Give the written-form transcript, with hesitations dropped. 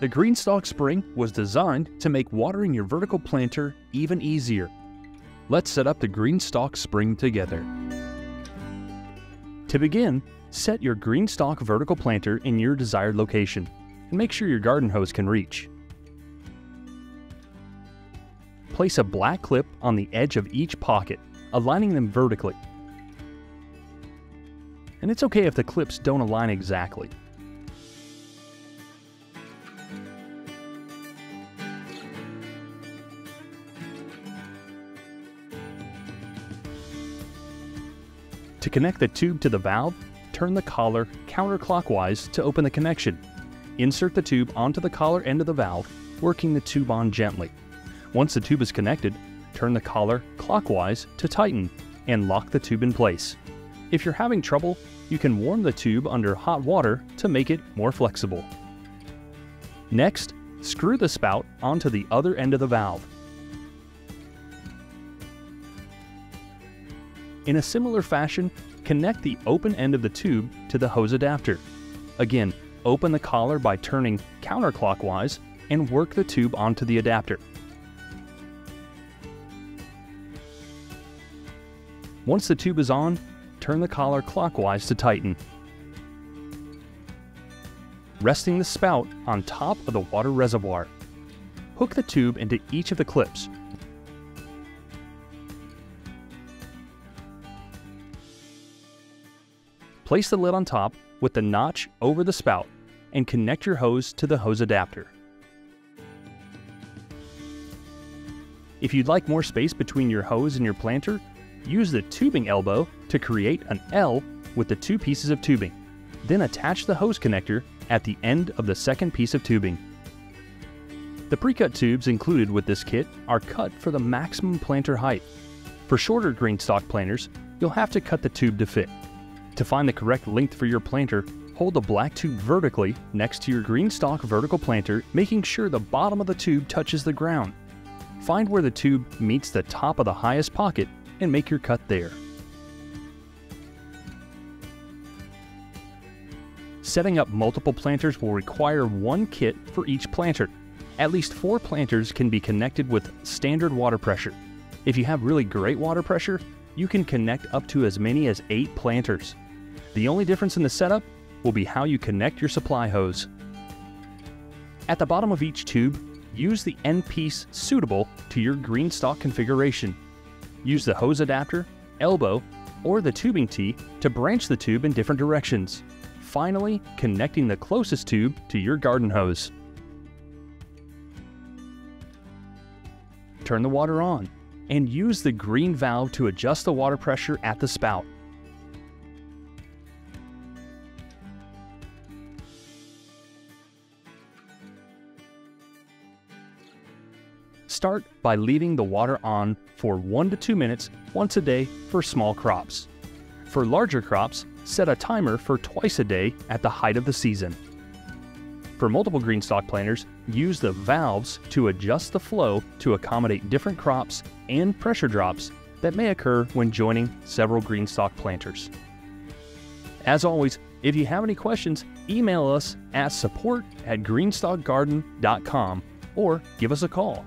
The GreenStalk spring was designed to make watering your vertical planter even easier. Let's set up the GreenStalk spring together. To begin, set your GreenStalk vertical planter in your desired location and make sure your garden hose can reach. Place a black clip on the edge of each pocket, aligning them vertically. And it's okay if the clips don't align exactly. To connect the tube to the valve, turn the collar counterclockwise to open the connection. Insert the tube onto the collar end of the valve, working the tube on gently. Once the tube is connected, turn the collar clockwise to tighten and lock the tube in place. If you're having trouble, you can warm the tube under hot water to make it more flexible. Next, screw the spout onto the other end of the valve. In a similar fashion, connect the open end of the tube to the hose adapter. Again, open the collar by turning counterclockwise and work the tube onto the adapter. Once the tube is on, turn the collar clockwise to tighten. Resting the spout on top of the water reservoir. Hook the tube into each of the clips. Place the lid on top with the notch over the spout and connect your hose to the hose adapter. If you'd like more space between your hose and your planter, use the tubing elbow to create an L with the two pieces of tubing. Then attach the hose connector at the end of the second piece of tubing. The pre-cut tubes included with this kit are cut for the maximum planter height. For shorter GreenStalk planters, you'll have to cut the tube to fit. To find the correct length for your planter, hold the black tube vertically next to your GreenStalk vertical planter, making sure the bottom of the tube touches the ground. Find where the tube meets the top of the highest pocket and make your cut there. Setting up multiple planters will require one kit for each planter. At least 4 planters can be connected with standard water pressure. If you have really great water pressure, you can connect up to as many as 8 planters. The only difference in the setup will be how you connect your supply hose. At the bottom of each tube, use the end piece suitable to your GreenStalk configuration. Use the hose adapter, elbow, or the tubing tee to branch the tube in different directions. Finally, connecting the closest tube to your garden hose. Turn the water on and use the green valve to adjust the water pressure at the spout. Start by leaving the water on for 1 to 2 minutes once a day for small crops. For larger crops, set a timer for twice a day at the height of the season. For multiple GreenStalk planters, use the valves to adjust the flow to accommodate different crops and pressure drops that may occur when joining several GreenStalk planters. As always, if you have any questions, email us at support@greenstalkgarden.com or give us a call